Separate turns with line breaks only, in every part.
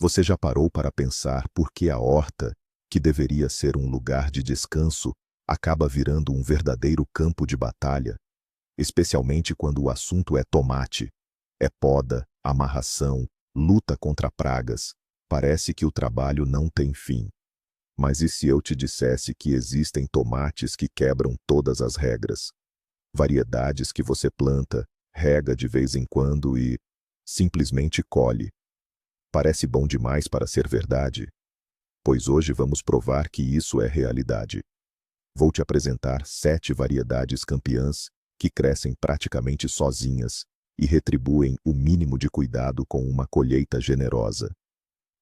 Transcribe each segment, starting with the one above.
Você já parou para pensar por que a horta, que deveria ser um lugar de descanso, acaba virando um verdadeiro campo de batalha? Especialmente quando o assunto é tomate. É poda, amarração, luta contra pragas. Parece que o trabalho não tem fim. Mas e se eu te dissesse que existem tomates que quebram todas as regras? Variedades que você planta, rega de vez em quando e simplesmente colhe. Parece bom demais para ser verdade? Pois hoje vamos provar que isso é realidade. Vou te apresentar 7 variedades campeãs que crescem praticamente sozinhas e retribuem o mínimo de cuidado com uma colheita generosa.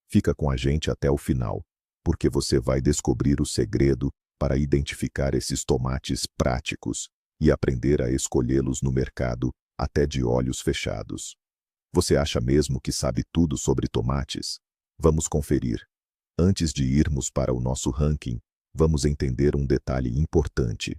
Fica com a gente até o final, porque você vai descobrir o segredo para identificar esses tomates práticos e aprender a escolhê-los no mercado até de olhos fechados. Você acha mesmo que sabe tudo sobre tomates? Vamos conferir. Antes de irmos para o nosso ranking, vamos entender um detalhe importante.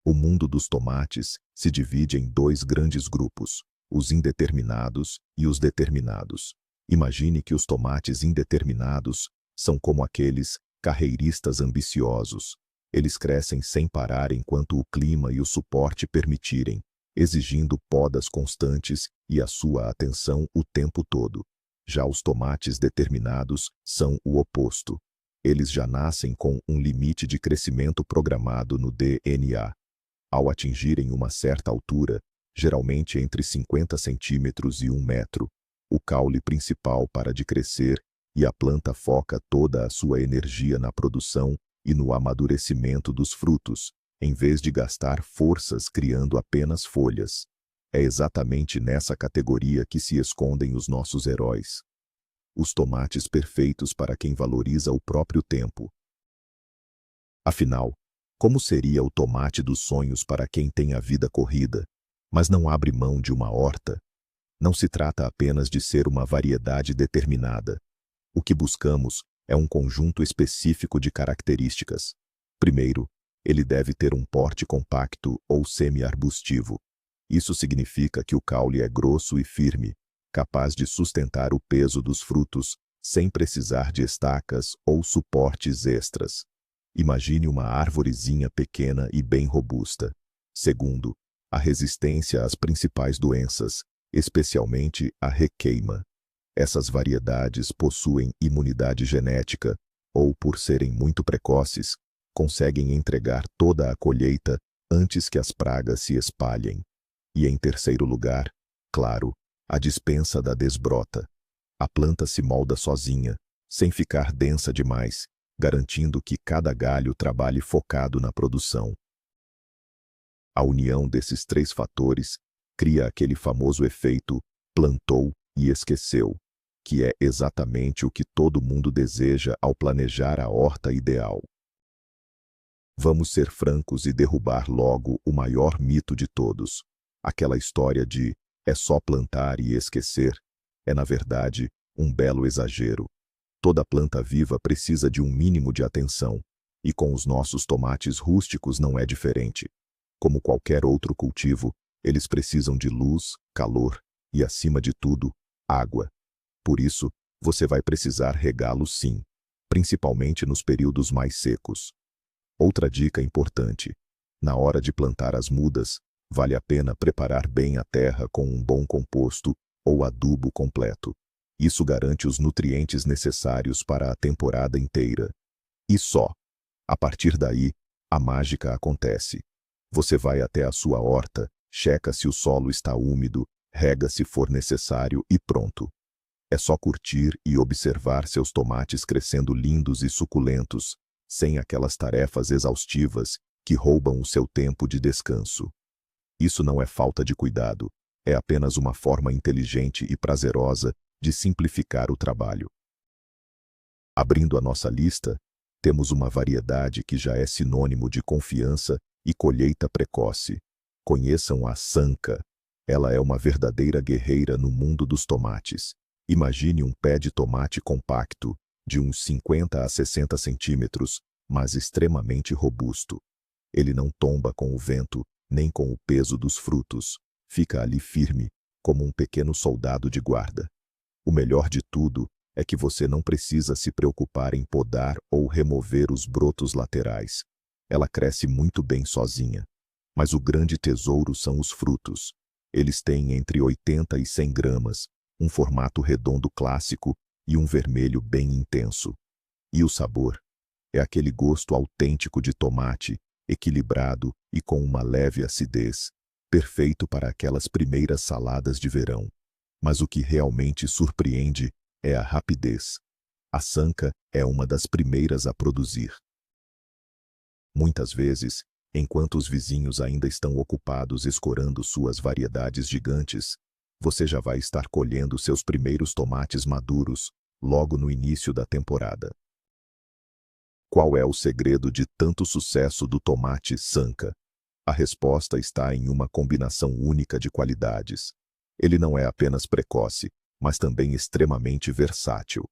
O mundo dos tomates se divide em 2 grandes grupos, os indeterminados e os determinados. Imagine que os tomates indeterminados são como aqueles carreiristas ambiciosos. Eles crescem sem parar enquanto o clima e o suporte permitirem, exigindo podas constantes e a sua atenção o tempo todo. Já os tomates determinados são o oposto. Eles já nascem com um limite de crescimento programado no DNA. Ao atingirem uma certa altura, geralmente entre 50 centímetros e 1 metro, o caule principal para de crescer e a planta foca toda a sua energia na produção e no amadurecimento dos frutos, em vez de gastar forças criando apenas folhas. É exatamente nessa categoria que se escondem os nossos heróis. Os tomates perfeitos para quem valoriza o próprio tempo. Afinal, como seria o tomate dos sonhos para quem tem a vida corrida, mas não abre mão de uma horta? Não se trata apenas de ser uma variedade determinada. O que buscamos é um conjunto específico de características. Primeiro, ele deve ter um porte compacto ou semi-arbustivo. Isso significa que o caule é grosso e firme, capaz de sustentar o peso dos frutos sem precisar de estacas ou suportes extras. Imagine uma arvorezinha pequena e bem robusta. Segundo, a resistência às principais doenças, especialmente a requeima. Essas variedades possuem imunidade genética ou, por serem muito precoces, conseguem entregar toda a colheita antes que as pragas se espalhem. E em terceiro lugar, claro, a dispensa da desbrota. A planta se molda sozinha, sem ficar densa demais, garantindo que cada galho trabalhe focado na produção. A união desses 3 fatores cria aquele famoso efeito plantou e esqueceu, que é exatamente o que todo mundo deseja ao planejar a horta ideal. Vamos ser francos e derrubar logo o maior mito de todos. Aquela história de é só plantar e esquecer é, na verdade, um belo exagero. Toda planta viva precisa de um mínimo de atenção, e com os nossos tomates rústicos não é diferente. Como qualquer outro cultivo, eles precisam de luz, calor e, acima de tudo, água. Por isso, você vai precisar regá-los sim, principalmente nos períodos mais secos. Outra dica importante: na hora de plantar as mudas, vale a pena preparar bem a terra com um bom composto ou adubo completo. Isso garante os nutrientes necessários para a temporada inteira. E só. A partir daí, a mágica acontece. Você vai até a sua horta, checa se o solo está úmido, rega se for necessário e pronto. É só curtir e observar seus tomates crescendo lindos e suculentos, sem aquelas tarefas exaustivas que roubam o seu tempo de descanso. Isso não é falta de cuidado, é apenas uma forma inteligente e prazerosa de simplificar o trabalho. Abrindo a nossa lista, temos uma variedade que já é sinônimo de confiança e colheita precoce. Conheçam a Sanca. Ela é uma verdadeira guerreira no mundo dos tomates. Imagine um pé de tomate compacto, de uns 50 a 60 centímetros, mas extremamente robusto. Ele não tomba com o vento, nem com o peso dos frutos. Fica ali firme, como um pequeno soldado de guarda. O melhor de tudo é que você não precisa se preocupar em podar ou remover os brotos laterais. Ela cresce muito bem sozinha. Mas o grande tesouro são os frutos. Eles têm entre 80 e 100 gramas, um formato redondo clássico e um vermelho bem intenso. E o sabor? É aquele gosto autêntico de tomate, equilibrado e com uma leve acidez, perfeito para aquelas primeiras saladas de verão. Mas o que realmente surpreende é a rapidez. A Sanka é uma das primeiras a produzir. Muitas vezes, enquanto os vizinhos ainda estão ocupados escorando suas variedades gigantes, você já vai estar colhendo seus primeiros tomates maduros, logo no início da temporada. Qual é o segredo de tanto sucesso do tomate Sanka? A resposta está em uma combinação única de qualidades. Ele não é apenas precoce, mas também extremamente versátil.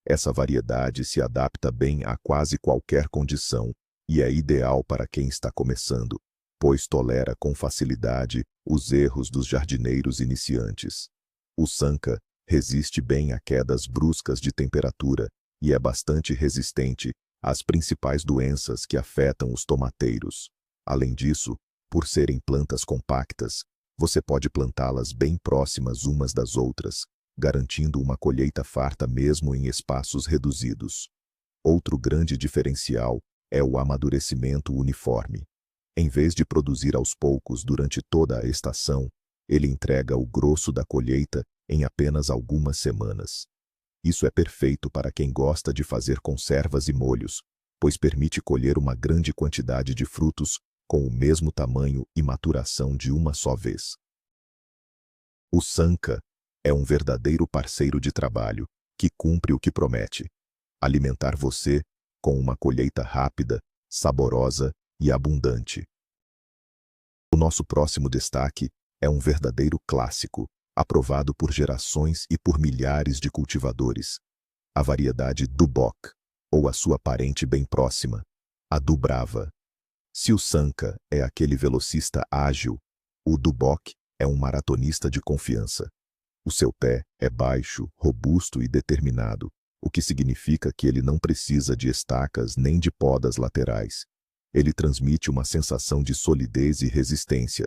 Essa variedade se adapta bem a quase qualquer condição e é ideal para quem está começando, pois tolera com facilidade os erros dos jardineiros iniciantes. O Sanka resiste bem a quedas bruscas de temperatura e é bastante resistente às principais doenças que afetam os tomateiros. Além disso, por serem plantas compactas, você pode plantá-las bem próximas umas das outras, garantindo uma colheita farta mesmo em espaços reduzidos. Outro grande diferencial é o amadurecimento uniforme. Em vez de produzir aos poucos durante toda a estação, ele entrega o grosso da colheita em apenas algumas semanas. Isso é perfeito para quem gosta de fazer conservas e molhos, pois permite colher uma grande quantidade de frutos com o mesmo tamanho e maturação de uma só vez. O Sanka é um verdadeiro parceiro de trabalho que cumpre o que promete: alimentar você com uma colheita rápida, saborosa e abundante. O nosso próximo destaque é um verdadeiro clássico, aprovado por gerações e por milhares de cultivadores. A variedade Duboc, ou a sua parente bem próxima, a Dubrava. Se o Sanka é aquele velocista ágil, o Duboc é um maratonista de confiança. O seu pé é baixo, robusto e determinado, o que significa que ele não precisa de estacas nem de podas laterais. Ele transmite uma sensação de solidez e resistência.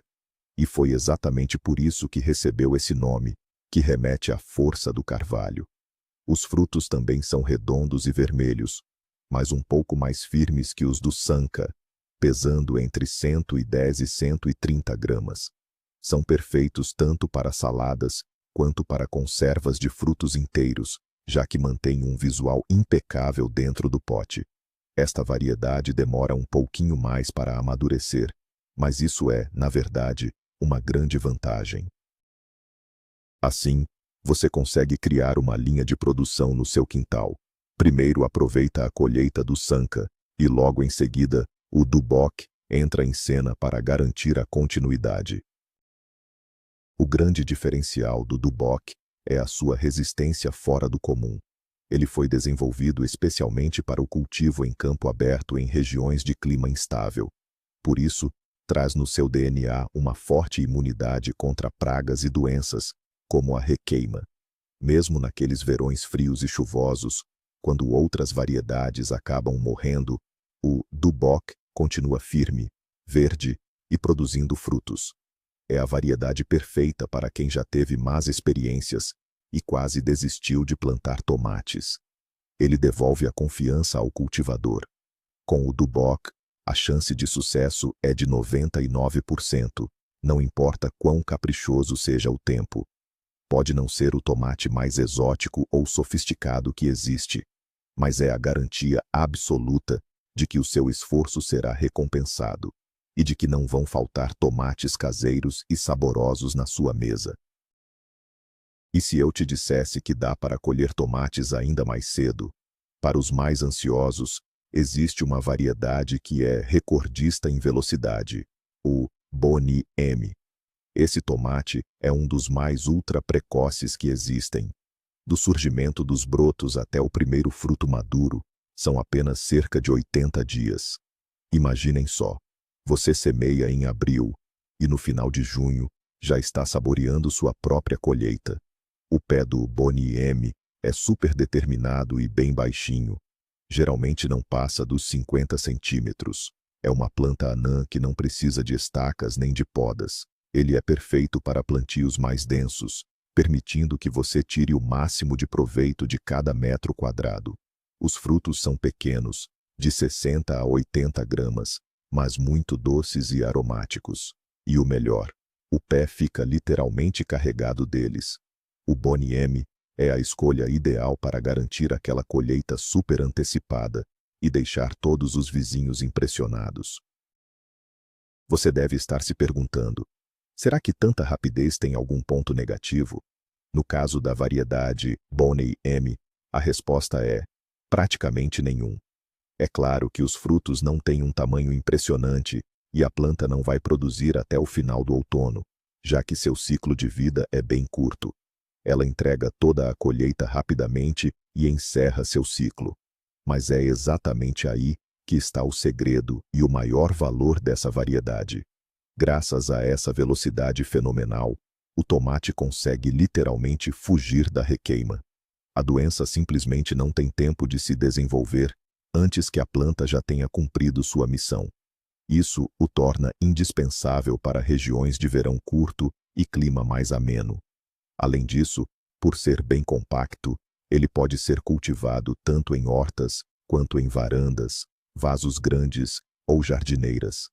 E foi exatamente por isso que recebeu esse nome, que remete à força do carvalho. Os frutos também são redondos e vermelhos, mas um pouco mais firmes que os do Sanka, pesando entre 110 e 130 gramas. São perfeitos tanto para saladas quanto para conservas de frutos inteiros, já que mantêm um visual impecável dentro do pote. Esta variedade demora um pouquinho mais para amadurecer, mas isso é, na verdade, uma grande vantagem. Assim, você consegue criar uma linha de produção no seu quintal. Primeiro aproveita a colheita do Sanka e logo em seguida, o Duboc entra em cena para garantir a continuidade. O grande diferencial do Duboc é a sua resistência fora do comum. Ele foi desenvolvido especialmente para o cultivo em campo aberto em regiões de clima instável. Por isso, traz no seu DNA uma forte imunidade contra pragas e doenças, como a requeima. Mesmo naqueles verões frios e chuvosos, quando outras variedades acabam morrendo, o Duboc continua firme, verde e produzindo frutos. É a variedade perfeita para quem já teve más experiências e quase desistiu de plantar tomates. Ele devolve a confiança ao cultivador. Com o Duboc, a chance de sucesso é de 99%, não importa quão caprichoso seja o tempo. Pode não ser o tomate mais exótico ou sofisticado que existe, mas é a garantia absoluta de que o seu esforço será recompensado e de que não vão faltar tomates caseiros e saborosos na sua mesa. E se eu te dissesse que dá para colher tomates ainda mais cedo? Para os mais ansiosos, existe uma variedade que é recordista em velocidade, o Boni M. Esse tomate é um dos mais ultra precoces que existem. Do surgimento dos brotos até o primeiro fruto maduro, são apenas cerca de 80 dias. Imaginem só, você semeia em abril e no final de junho já está saboreando sua própria colheita. O pé do Bonnie M é super determinado e bem baixinho. Geralmente não passa dos 50 centímetros. É uma planta anã que não precisa de estacas nem de podas. Ele é perfeito para plantios mais densos, permitindo que você tire o máximo de proveito de cada metro quadrado. Os frutos são pequenos, de 60 a 80 gramas, mas muito doces e aromáticos. E o melhor, o pé fica literalmente carregado deles. O Bonnie M é a escolha ideal para garantir aquela colheita super antecipada e deixar todos os vizinhos impressionados. Você deve estar se perguntando: será que tanta rapidez tem algum ponto negativo? No caso da variedade Bonnie M, a resposta é: praticamente nenhum. É claro que os frutos não têm um tamanho impressionante e a planta não vai produzir até o final do outono, já que seu ciclo de vida é bem curto. Ela entrega toda a colheita rapidamente e encerra seu ciclo. Mas é exatamente aí que está o segredo e o maior valor dessa variedade. Graças a essa velocidade fenomenal, o tomate consegue literalmente fugir da requeima. A doença simplesmente não tem tempo de se desenvolver antes que a planta já tenha cumprido sua missão. Isso o torna indispensável para regiões de verão curto e clima mais ameno. Além disso, por ser bem compacto, ele pode ser cultivado tanto em hortas quanto em varandas, vasos grandes ou jardineiras.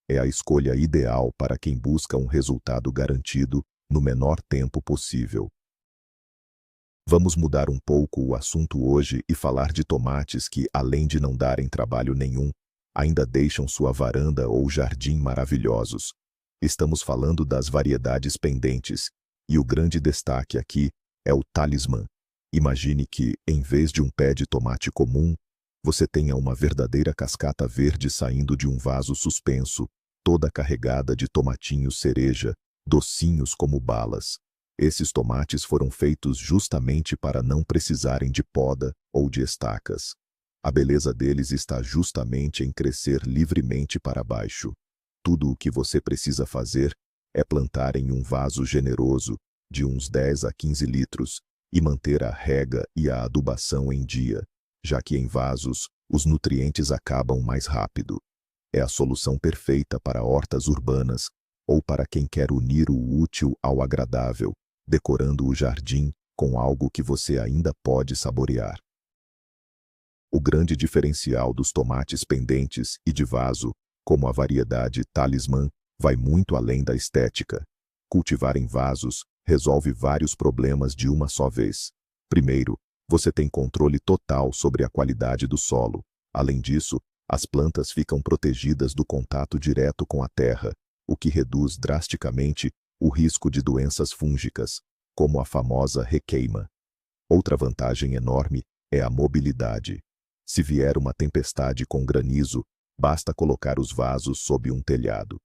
É a escolha ideal para quem busca um resultado garantido no menor tempo possível. Vamos mudar um pouco o assunto hoje e falar de tomates que, além de não darem trabalho nenhum, ainda deixam sua varanda ou jardim maravilhosos. Estamos falando das variedades pendentes, e o grande destaque aqui é o talismã. Imagine que, em vez de um pé de tomate comum, você tenha uma verdadeira cascata verde saindo de um vaso suspenso, toda carregada de tomatinhos cereja, docinhos como balas. Esses tomates foram feitos justamente para não precisarem de poda ou de estacas. A beleza deles está justamente em crescer livremente para baixo. Tudo o que você precisa fazer é plantar em um vaso generoso, de uns 10 a 15 litros, e manter a rega e a adubação em dia, já que em vasos, os nutrientes acabam mais rápido. É a solução perfeita para hortas urbanas ou para quem quer unir o útil ao agradável, decorando o jardim com algo que você ainda pode saborear. O grande diferencial dos tomates pendentes e de vaso, como a variedade talismã, vai muito além da estética. Cultivar em vasos resolve vários problemas de uma só vez. Primeiro, você tem controle total sobre a qualidade do solo. Além disso, as plantas ficam protegidas do contato direto com a terra, o que reduz drasticamente o risco de doenças fúngicas, como a famosa requeima. Outra vantagem enorme é a mobilidade. Se vier uma tempestade com granizo, basta colocar os vasos sob um telhado.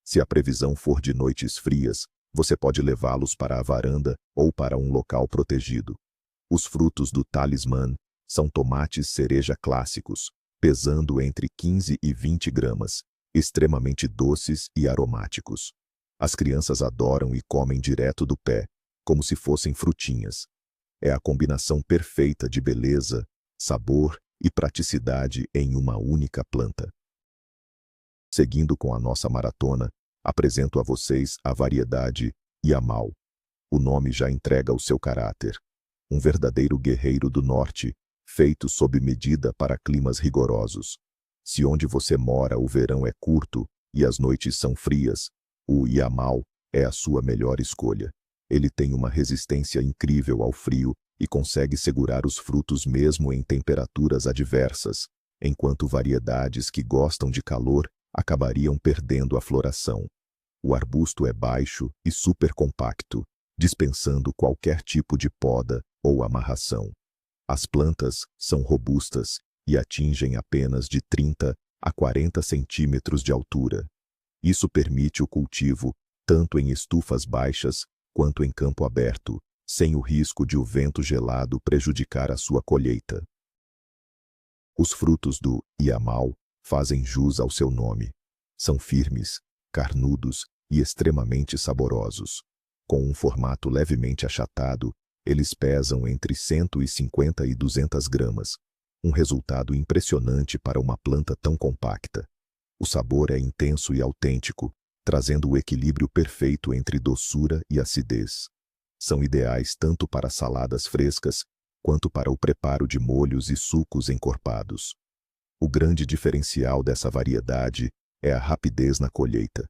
Se a previsão for de noites frias, você pode levá-los para a varanda ou para um local protegido. Os frutos do talismã são tomates cereja clássicos, pesando entre 15 e 20 gramas, extremamente doces e aromáticos. As crianças adoram e comem direto do pé, como se fossem frutinhas. É a combinação perfeita de beleza, sabor e praticidade em uma única planta. Seguindo com a nossa maratona, apresento a vocês a variedade Yamal. O nome já entrega o seu caráter. Um verdadeiro guerreiro do norte, feito sob medida para climas rigorosos. Se onde você mora o verão é curto e as noites são frias, o Yamal é a sua melhor escolha. Ele tem uma resistência incrível ao frio e consegue segurar os frutos mesmo em temperaturas adversas, enquanto variedades que gostam de calor acabariam perdendo a floração. O arbusto é baixo e super compacto, dispensando qualquer tipo de poda ou amarração. As plantas são robustas e atingem apenas de 30 a 40 centímetros de altura. Isso permite o cultivo tanto em estufas baixas quanto em campo aberto, sem o risco de o vento gelado prejudicar a sua colheita. Os frutos do Yamal fazem jus ao seu nome. São firmes, carnudos e extremamente saborosos. Com um formato levemente achatado, Eles pesam entre 150 e 200 gramas, um resultado impressionante para uma planta tão compacta. O sabor é intenso e autêntico, trazendo o equilíbrio perfeito entre doçura e acidez. São ideais tanto para saladas frescas, quanto para o preparo de molhos e sucos encorpados. O grande diferencial dessa variedade é a rapidez na colheita.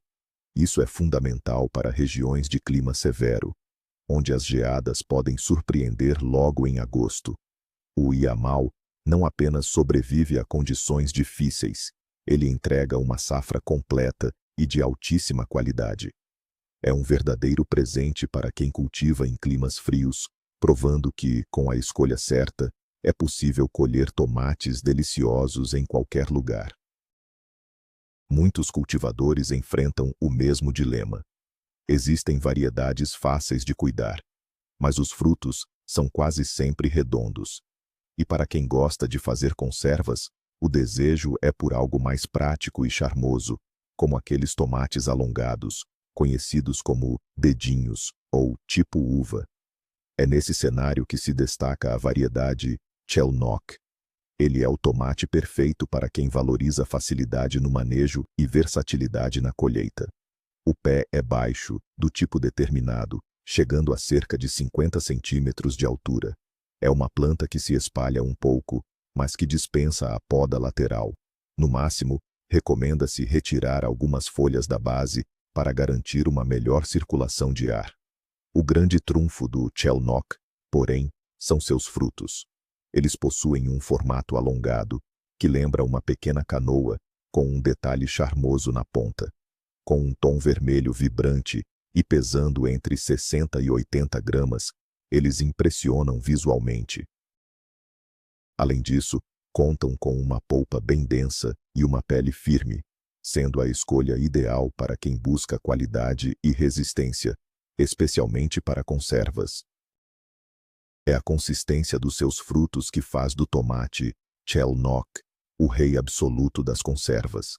Isso é fundamental para regiões de clima severo, onde as geadas podem surpreender logo em agosto. O Yamal não apenas sobrevive a condições difíceis, ele entrega uma safra completa e de altíssima qualidade. É um verdadeiro presente para quem cultiva em climas frios, provando que, com a escolha certa, é possível colher tomates deliciosos em qualquer lugar. Muitos cultivadores enfrentam o mesmo dilema. Existem variedades fáceis de cuidar, mas os frutos são quase sempre redondos. E para quem gosta de fazer conservas, o desejo é por algo mais prático e charmoso, como aqueles tomates alongados, conhecidos como dedinhos ou tipo uva. É nesse cenário que se destaca a variedade Chelnock. Ele é o tomate perfeito para quem valoriza facilidade no manejo e versatilidade na colheita. O pé é baixo, do tipo determinado, chegando a cerca de 50 centímetros de altura. É uma planta que se espalha um pouco, mas que dispensa a poda lateral. No máximo, recomenda-se retirar algumas folhas da base para garantir uma melhor circulação de ar. O grande trunfo do Chelnock, porém, são seus frutos. Eles possuem um formato alongado, que lembra uma pequena canoa, com um detalhe charmoso na ponta. Com um tom vermelho vibrante e pesando entre 60 e 80 gramas, eles impressionam visualmente. Além disso, contam com uma polpa bem densa e uma pele firme, sendo a escolha ideal para quem busca qualidade e resistência, especialmente para conservas. É a consistência dos seus frutos que faz do tomate Chelnock o rei absoluto das conservas.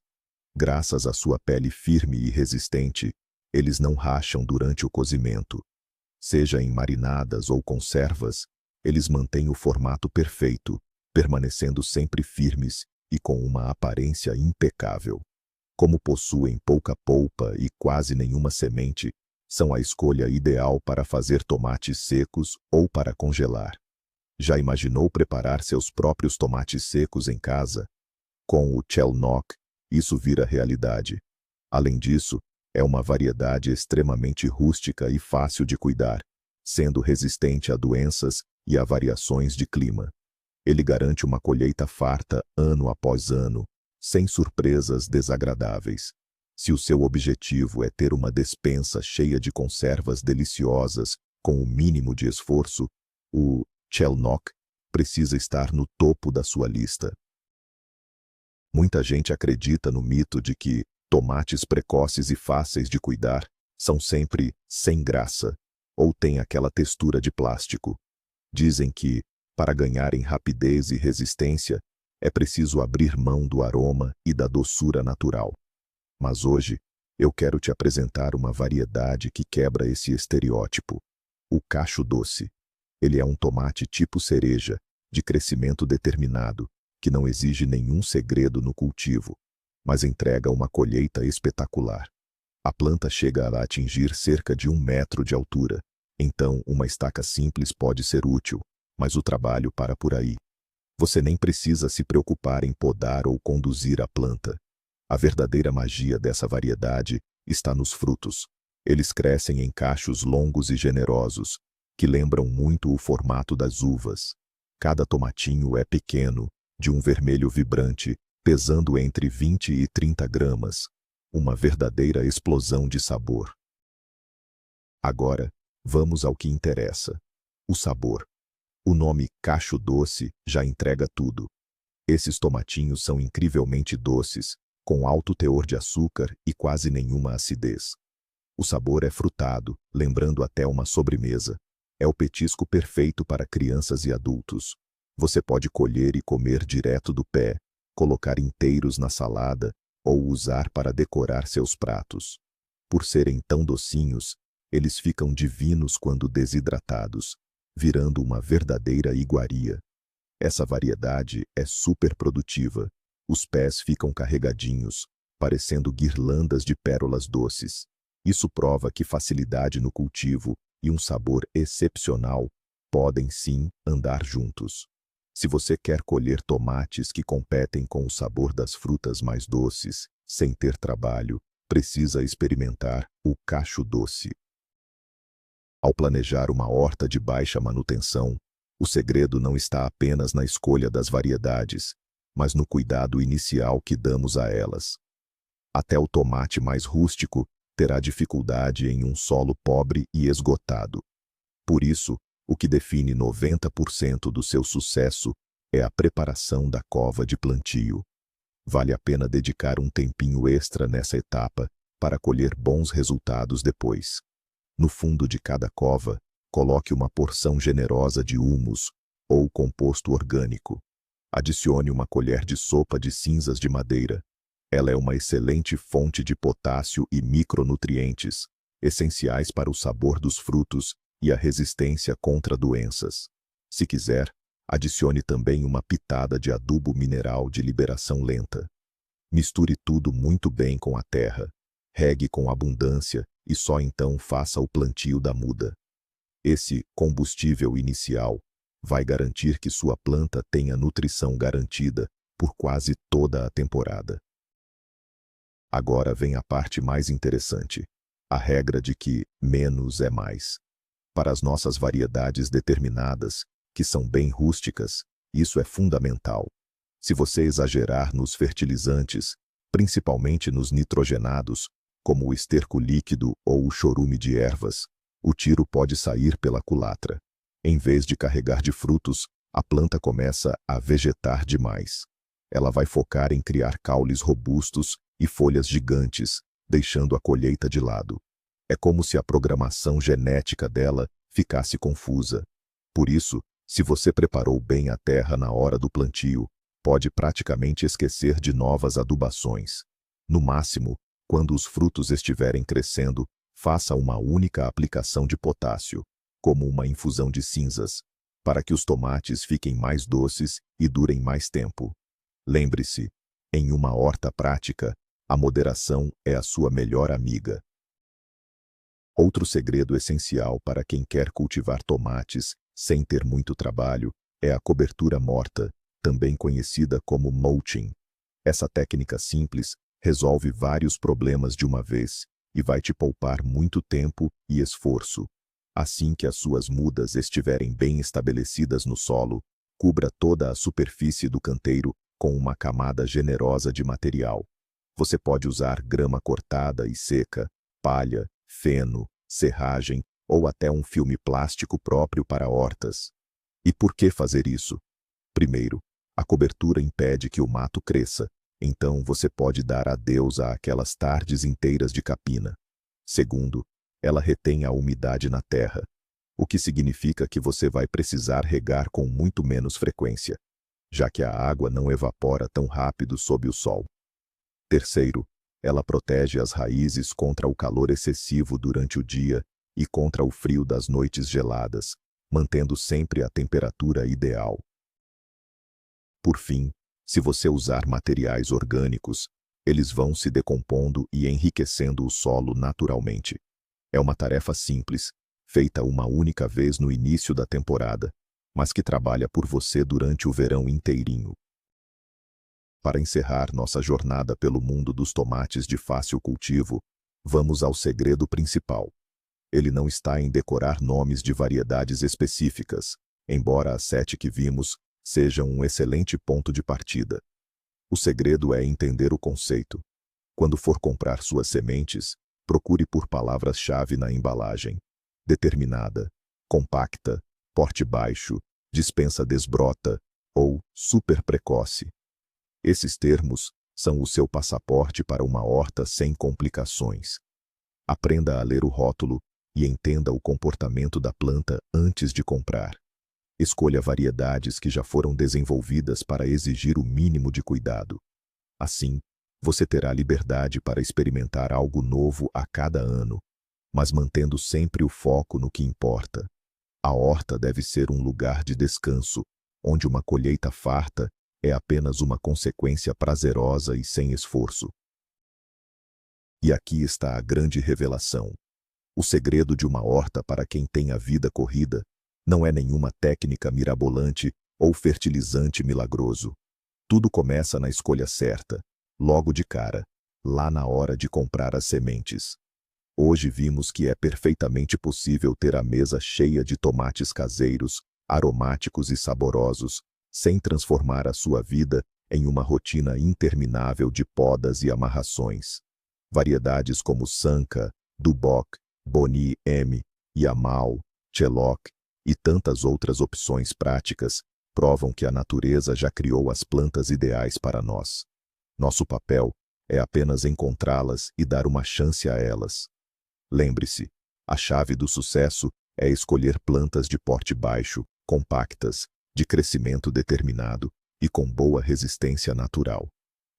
Graças à sua pele firme e resistente, eles não racham durante o cozimento. Seja em marinadas ou conservas, eles mantêm o formato perfeito, permanecendo sempre firmes e com uma aparência impecável. Como possuem pouca polpa e quase nenhuma semente, são a escolha ideal para fazer tomates secos ou para congelar. Já imaginou preparar seus próprios tomates secos em casa? Com o Chelnock, isso vira realidade. Além disso, é uma variedade extremamente rústica e fácil de cuidar, sendo resistente a doenças e a variações de clima. Ele garante uma colheita farta ano após ano, sem surpresas desagradáveis. Se o seu objetivo é ter uma despensa cheia de conservas deliciosas com o mínimo de esforço, o Chelnock precisa estar no topo da sua lista. Muita gente acredita no mito de que tomates precoces e fáceis de cuidar são sempre sem graça, ou têm aquela textura de plástico. Dizem que, para ganhar em rapidez e resistência, é preciso abrir mão do aroma e da doçura natural. Mas hoje, eu quero te apresentar uma variedade que quebra esse estereótipo. O cacho doce. Ele é um tomate tipo cereja, de crescimento determinado, que não exige nenhum segredo no cultivo, mas entrega uma colheita espetacular. A planta chega a atingir cerca de 1 metro de altura, então uma estaca simples pode ser útil, mas o trabalho para por aí. Você nem precisa se preocupar em podar ou conduzir a planta. A verdadeira magia dessa variedade está nos frutos. Eles crescem em cachos longos e generosos, que lembram muito o formato das uvas. Cada tomatinho é pequeno, de um vermelho vibrante, pesando entre 20 e 30 gramas. Uma verdadeira explosão de sabor. Agora, vamos ao que interessa. O sabor. O nome cacho doce já entrega tudo. Esses tomatinhos são incrivelmente doces, com alto teor de açúcar e quase nenhuma acidez. O sabor é frutado, lembrando até uma sobremesa. É o petisco perfeito para crianças e adultos. Você pode colher e comer direto do pé, colocar inteiros na salada ou usar para decorar seus pratos. Por serem tão docinhos, eles ficam divinos quando desidratados, virando uma verdadeira iguaria. Essa variedade é super produtiva. Os pés ficam carregadinhos, parecendo guirlandas de pérolas doces. Isso prova que facilidade no cultivo e um sabor excepcional podem sim andar juntos. Se você quer colher tomates que competem com o sabor das frutas mais doces, sem ter trabalho, precisa experimentar o cacho doce. Ao planejar uma horta de baixa manutenção, o segredo não está apenas na escolha das variedades, mas no cuidado inicial que damos a elas. Até o tomate mais rústico terá dificuldade em um solo pobre e esgotado. Por isso, o que define 90% do seu sucesso é a preparação da cova de plantio. Vale a pena dedicar um tempinho extra nessa etapa para colher bons resultados depois. No fundo de cada cova, coloque uma porção generosa de humus ou composto orgânico. Adicione uma colher de sopa de cinzas de madeira. Ela é uma excelente fonte de potássio e micronutrientes, essenciais para o sabor dos frutos e a resistência contra doenças. Se quiser, adicione também uma pitada de adubo mineral de liberação lenta. Misture tudo muito bem com a terra, regue com abundância e só então faça o plantio da muda. Esse combustível inicial vai garantir que sua planta tenha nutrição garantida por quase toda a temporada. Agora vem a parte mais interessante, a regra de que menos é mais. Para as nossas variedades determinadas, que são bem rústicas, isso é fundamental. Se você exagerar nos fertilizantes, principalmente nos nitrogenados, como o esterco líquido ou o chorume de ervas, o tiro pode sair pela culatra. Em vez de carregar de frutos, a planta começa a vegetar demais. Ela vai focar em criar caules robustos e folhas gigantes, deixando a colheita de lado. É como se a programação genética dela ficasse confusa. Por isso, se você preparou bem a terra na hora do plantio, pode praticamente esquecer de novas adubações. No máximo, quando os frutos estiverem crescendo, faça uma única aplicação de potássio, como uma infusão de cinzas, para que os tomates fiquem mais doces e durem mais tempo. Lembre-se, em uma horta prática, a moderação é a sua melhor amiga. Outro segredo essencial para quem quer cultivar tomates sem ter muito trabalho é a cobertura morta, também conhecida como mulching. Essa técnica simples resolve vários problemas de uma vez e vai te poupar muito tempo e esforço. Assim que as suas mudas estiverem bem estabelecidas no solo, cubra toda a superfície do canteiro com uma camada generosa de material. Você pode usar grama cortada e seca, palha, feno, serragem ou até um filme plástico próprio para hortas. E por que fazer isso? Primeiro, a cobertura impede que o mato cresça, então você pode dar adeus àquelas tardes inteiras de capina. Segundo, ela retém a umidade na terra, o que significa que você vai precisar regar com muito menos frequência, já que a água não evapora tão rápido sob o sol. Terceiro, ela protege as raízes contra o calor excessivo durante o dia e contra o frio das noites geladas, mantendo sempre a temperatura ideal. Por fim, se você usar materiais orgânicos, eles vão se decompondo e enriquecendo o solo naturalmente. É uma tarefa simples, feita uma única vez no início da temporada, mas que trabalha por você durante o verão inteirinho. Para encerrar nossa jornada pelo mundo dos tomates de fácil cultivo, vamos ao segredo principal. Ele não está em decorar nomes de variedades específicas, embora as 7 que vimos sejam um excelente ponto de partida. O segredo é entender o conceito. Quando for comprar suas sementes, procure por palavras-chave na embalagem: determinada, compacta, porte baixo, dispensa desbrota ou super precoce. Esses termos são o seu passaporte para uma horta sem complicações. Aprenda a ler o rótulo e entenda o comportamento da planta antes de comprar. Escolha variedades que já foram desenvolvidas para exigir o mínimo de cuidado. Assim, você terá liberdade para experimentar algo novo a cada ano, mas mantendo sempre o foco no que importa. A horta deve ser um lugar de descanso, onde uma colheita farta é apenas uma consequência prazerosa e sem esforço. E aqui está a grande revelação. O segredo de uma horta para quem tem a vida corrida não é nenhuma técnica mirabolante ou fertilizante milagroso. Tudo começa na escolha certa, logo de cara, lá na hora de comprar as sementes. Hoje vimos que é perfeitamente possível ter a mesa cheia de tomates caseiros, aromáticos e saborosos, sem transformar a sua vida em uma rotina interminável de podas e amarrações. Variedades como Sanka, Duboc, Boni M, Yamal, Chelok e tantas outras opções práticas provam que a natureza já criou as plantas ideais para nós. Nosso papel é apenas encontrá-las e dar uma chance a elas. Lembre-se, a chave do sucesso é escolher plantas de porte baixo, compactas, de crescimento determinado e com boa resistência natural.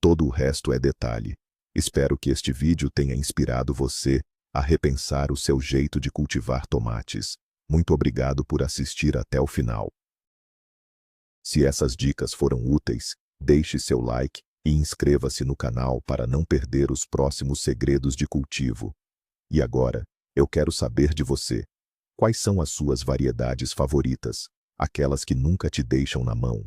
Todo o resto é detalhe. Espero que este vídeo tenha inspirado você a repensar o seu jeito de cultivar tomates. Muito obrigado por assistir até o final. Se essas dicas foram úteis, deixe seu like e inscreva-se no canal para não perder os próximos segredos de cultivo. E agora, eu quero saber de você. Quais são as suas variedades favoritas, aquelas que nunca te deixam na mão?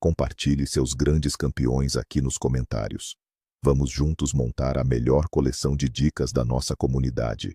Compartilhe seus grandes campeões aqui nos comentários. Vamos juntos montar a melhor coleção de dicas da nossa comunidade.